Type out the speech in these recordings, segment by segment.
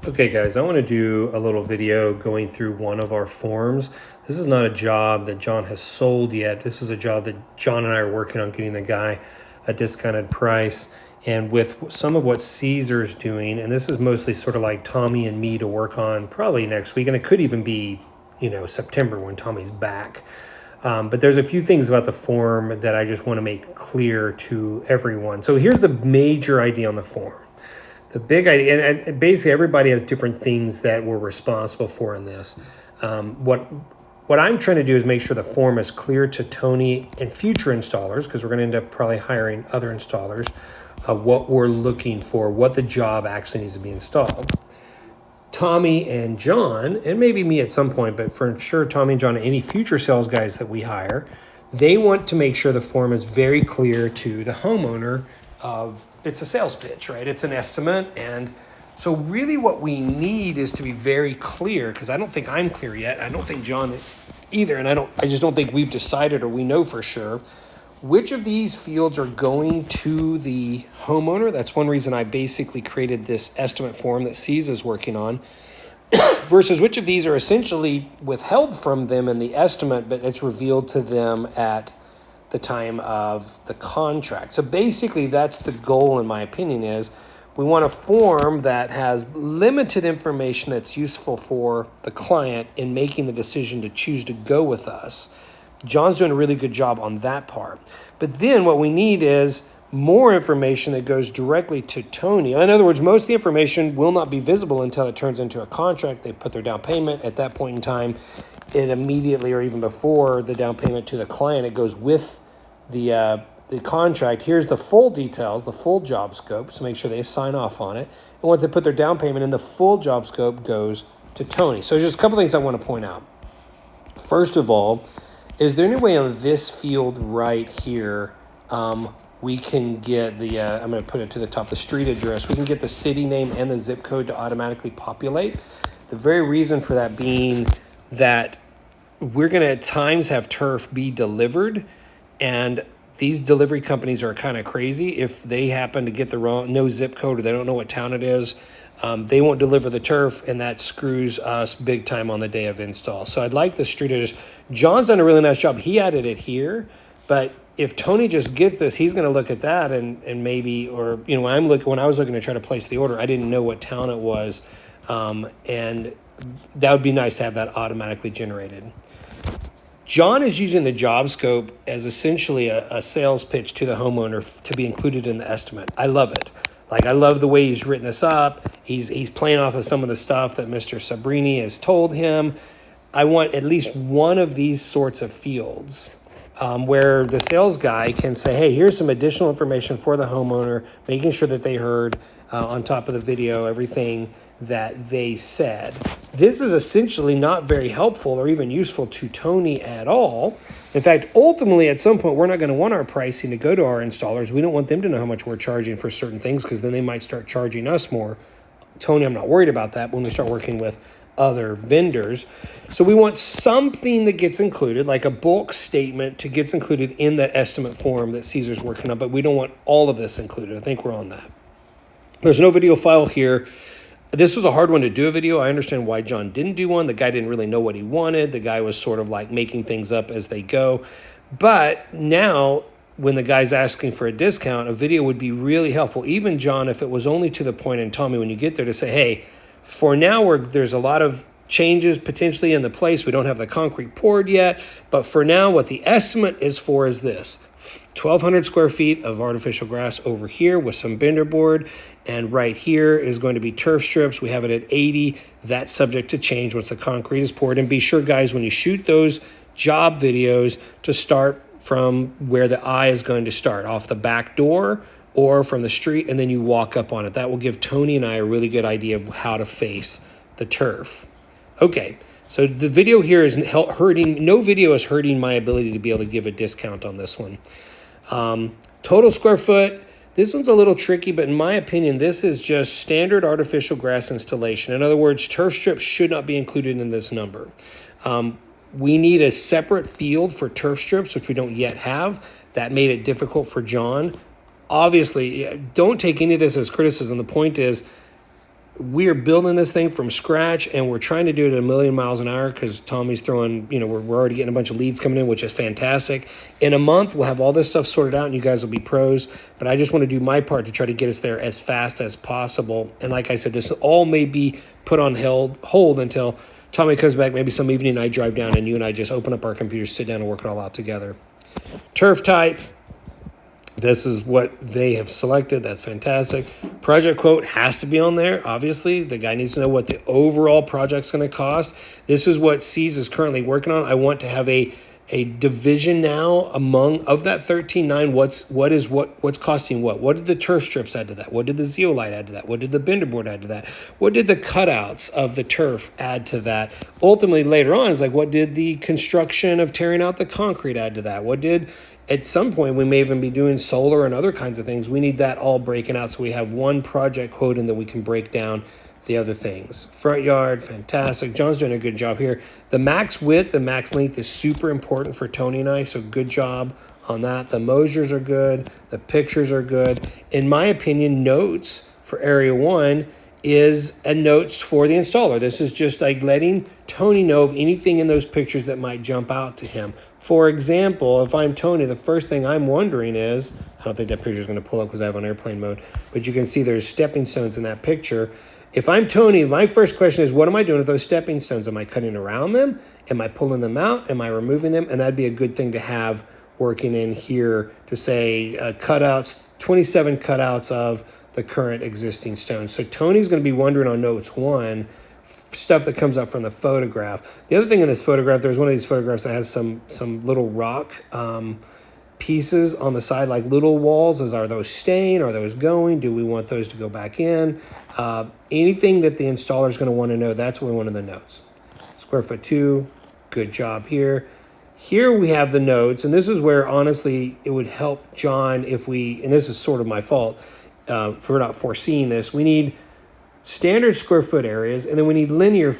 Okay guys, I want to do a little video going through one of our forms. This is not a job that John has sold yet. This is a job that John and I are working on getting the guy a discounted price. And with some of what Caesar's doing, and this is mostly sort of like Tommy and me to work on probably next week, and it could even be, September when Tommy's back. But there's a few things about the form that I just want to make clear to everyone. So here's the major idea on the form. The big idea, and basically everybody has different things that we're responsible for in this. What I'm trying to do is make sure the form is clear to Tony and future installers, because we're going to end up probably hiring other installers, what we're looking for, what the job actually needs to be installed. Tommy and John, and maybe me at some point, but for sure Tommy and John and any future sales guys that we hire, they want to make sure the form is very clear to the homeowner of it's a sales pitch, right? It's an estimate. And so really what we need is to be very clear, because I don't think I'm clear yet. I don't think John is either. And I just don't think we've decided or we know for sure which of these fields are going to the homeowner. That's one reason I basically created this estimate form that Caesar is working on, versus which of these are essentially withheld from them in the estimate, but it's revealed to them at the time of the contract. So basically that's the goal, in my opinion, is we want a form that has limited information that's useful for the client in making the decision to choose to go with us. John's doing a really good job on that part. But then what we need is more information that goes directly to Tony. In other words, most of the information will not be visible until it turns into a contract. They put their down payment. At that point in time, it immediately, or even before the down payment to the client, it goes with the contract. Here's the full details, the full job scope, so make sure they sign off on it. And once they put their down payment in, the full job scope goes to Tony. So just a couple things I want to point out. First of all, is there any way on this field right here we can get the, I'm going to put it to the top, the street address. We can get the city name and the zip code to automatically populate. The very reason for that being that we're going to at times have turf be delivered, and these delivery companies are kind of crazy. If they happen to get the wrong, no zip code, or they don't know what town it is, they won't deliver the turf, and that screws us big time on the day of install. So I'd like the street address. John's done a really nice job. He added it here, but if Tony just gets this, he's going to look at that and maybe, or when I was looking to try to place the order, I didn't know what town it was, and that would be nice to have that automatically generated. John is using the job scope as essentially a sales pitch to the homeowner to be included in the estimate. I love it. Like, I love the way he's written this up. He's playing off of some of the stuff that Mr. Sabrini has told him. I want at least one of these sorts of fields where the sales guy can say, hey, here's some additional information for the homeowner, making sure that they heard on top of the video everything that they said. This is essentially not very helpful or even useful to Tony at all. In fact, ultimately, at some point, we're not going to want our pricing to go to our installers. We don't want them to know how much we're charging for certain things, because then they might start charging us more. Tony, I'm not worried about that when we start working with other vendors. So we want something that gets included, like a bulk statement to gets included in that estimate form that Caesar's working on, but we don't want all of this included. I think we're on that. There's no video file here. This was a hard one to do a video. I understand why John didn't do one. The guy didn't really know what he wanted. The guy was sort of like making things up as they go. But now, when the guy's asking for a discount, a video would be really helpful. Even John, if it was only to the point, and Tommy, when you get there, to say, hey, for now, there's a lot of changes potentially in the place. We don't have the concrete poured yet. But for now, what the estimate is for is this. 1,200 square feet of artificial grass over here with some binder board, and right here is going to be turf strips. We have it at 80. That's subject to change once the concrete is poured. And be sure, guys, when you shoot those job videos, to start from where the eye is going to start, off the back door or from the street, and then you walk up on it. That will give Tony and I a really good idea of how to face the turf. Okay, so the video here is hurting. No video is hurting my ability to be able to give a discount on this one. Total square foot, this one's a little tricky, but in my opinion, this is just standard artificial grass installation. In other words, turf strips should not be included in this number. We need a separate field for turf strips, which we don't yet have. That made it difficult for John. Obviously, don't take any of this as criticism. The point is, we are building this thing from scratch, and we're trying to do it at 1,000,000 miles an hour because Tommy's throwing, we're already getting a bunch of leads coming in, which is fantastic. In a month, we'll have all this stuff sorted out, and you guys will be pros. But I just want to do my part to try to get us there as fast as possible. And like I said, this all may be put on hold until Tommy comes back, maybe some evening I drive down, and you and I just open up our computers, sit down, and work it all out together. Turf type. This is what they have selected. That's fantastic. Project quote has to be on there. Obviously, the guy needs to know what the overall project's going to cost. This is what C's is currently working on. I want to have a division now of that 13.9. What's costing what? What did the turf strips add to that? What did the zeolite add to that? What did the bender board add to that? What did the cutouts of the turf add to that? Ultimately, later on, it's like, what did the construction of tearing out the concrete add to that? At some point, we may even be doing solar and other kinds of things. We need that all breaking out so we have one project quote and then we can break down the other things. Front yard, fantastic. John's doing a good job here. The max width, the max length is super important for Tony and I, so good job on that. The Mosers are good. The pictures are good. In my opinion, notes for Area 1 is a notes for the installer. This is just like letting Tony know of anything in those pictures that might jump out to him. For example, if I'm Tony, the first thing I'm wondering is, I don't think that picture is going to pull up because I have on airplane mode, but you can see there's stepping stones in that picture. If I'm Tony, my first question is, what am I doing with those stepping stones? Am I cutting around them? Am I pulling them out? Am I removing them? And that'd be a good thing to have working in here to say cutouts, 27 cutouts of the current existing stones. So Tony's going to be wondering on notes 1, stuff that comes up from the photograph. The other thing in this photograph, there's one of these photographs that has some little rock pieces on the side, like little walls. Are those staying? Are those going? Do we want those to go back in? Anything that the installer is going to want to know, that's what we want in the notes. Square foot 2, good job here. Here we have the notes, and this is where, honestly, it would help John if we, and this is sort of my fault for not foreseeing this, we need standard square foot areas, and then we need linear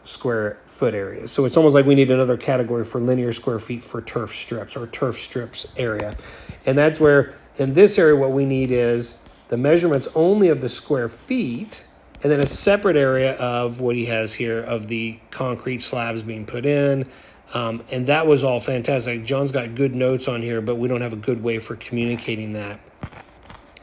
square foot areas. So it's almost like we need another category for linear square feet for turf strips or turf strips area. And that's where, in this area, what we need is the measurements only of the square feet, and then a separate area of what he has here of the concrete slabs being put in. And that was all fantastic. John's got good notes on here, but we don't have a good way for communicating that.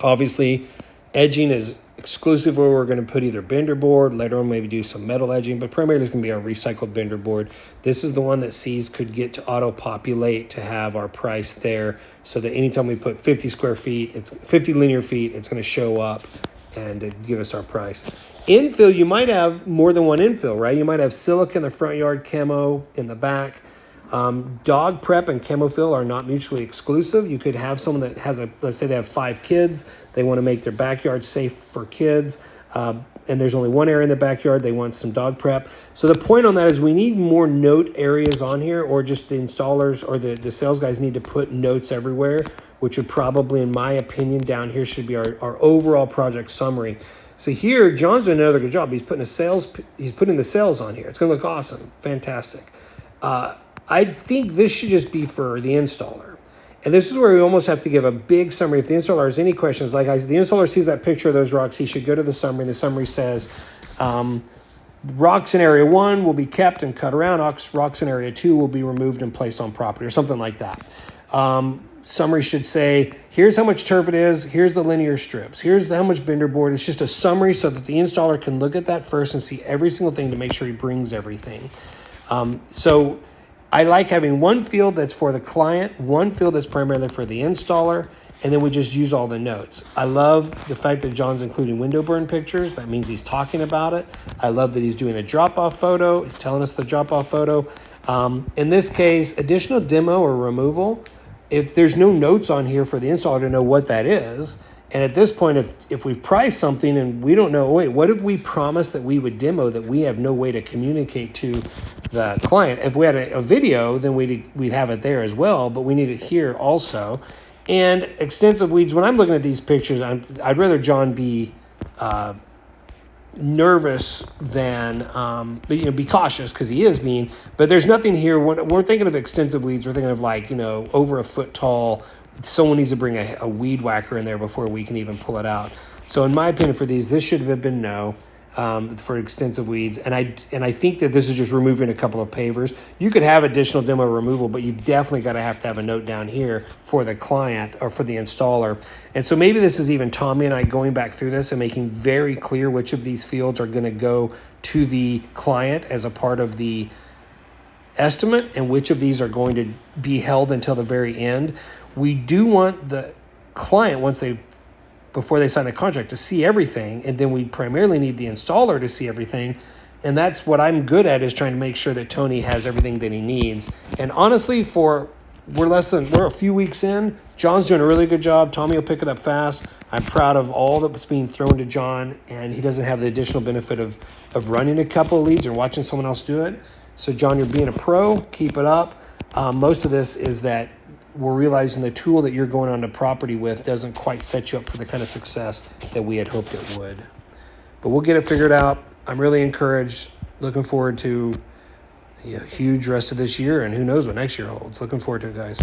Obviously, edging is exclusive where we're going to put either bender board, later on maybe do some metal edging, but primarily it's going to be our recycled bender board. This is the one that C's could get to auto-populate to have our price there, so that anytime we put 50 square feet, it's 50 linear feet, it's going to show up and give us our price. Infill, you might have more than one infill, right? You might have silica in the front yard, camo in the back. Dog prep and camo fill are not mutually exclusive. You could have someone that has let's say they have 5 kids. They want to make their backyard safe for kids. And there's only one area in the backyard. They want some dog prep. So the point on that is we need more note areas on here, or just the installers or the sales guys need to put notes everywhere, which would probably, in my opinion, down here should be our overall project summary. So here, John's doing another good job. He's putting the sales on here. It's going to look awesome. Fantastic. I think this should just be for the installer. And this is where we almost have to give a big summary. If the installer has any questions, the installer sees that picture of those rocks, he should go to the summary. The summary says, rocks in area 1 will be kept and cut around. Rocks in area 2 will be removed and placed on property, or something like that. Summary should say, here's how much turf it is. Here's the linear strips. Here's how much bender board. It's just a summary so that the installer can look at that first and see every single thing to make sure he brings everything. So I like having one field that's for the client, one field that's primarily for the installer, and then we just use all the notes. I love the fact that John's including window burn pictures. That means he's talking about it. I love that he's doing a drop-off photo. He's telling us the drop-off photo. In this case, additional demo or removal, if there's no notes on here for the installer to know what that is, and at this point, if we've priced something and we don't know, wait, what if we promised that we would demo that we have no way to communicate to the client? If we had a video, then we'd have it there as well, but we need it here also. And extensive weeds, when I'm looking at these pictures, I'd rather John be nervous than, be cautious, because he is being, but there's nothing here. When we're thinking of extensive weeds, we're thinking of over a foot tall. Someone needs to bring a weed whacker in there before we can even pull it out. So in my opinion for these, this should have been no. for extensive weeds. And I think that this is just removing a couple of pavers. You could have additional demo removal, but you definitely got to have a note down here for the client or for the installer. And so maybe this is even Tommy and I going back through this and making very clear which of these fields are going to go to the client as a part of the estimate and which of these are going to be held until the very end. We do want the client, before they sign the contract, to see everything, and then we primarily need the installer to see everything. And that's what I'm good at, is trying to make sure that Tony has everything that he needs. And honestly, we're a few weeks in. John's doing a really good job. Tommy will pick it up fast. I'm proud of all that's being thrown to John, and he doesn't have the additional benefit of running a couple of leads or watching someone else do it. So John, you're being a pro. Keep it up. Most of this is that we're realizing the tool that you're going on to property with doesn't quite set you up for the kind of success that we had hoped it would. But we'll get it figured out. I'm really encouraged. Looking forward to a huge rest of this year, and who knows what next year holds. Looking forward to it, guys.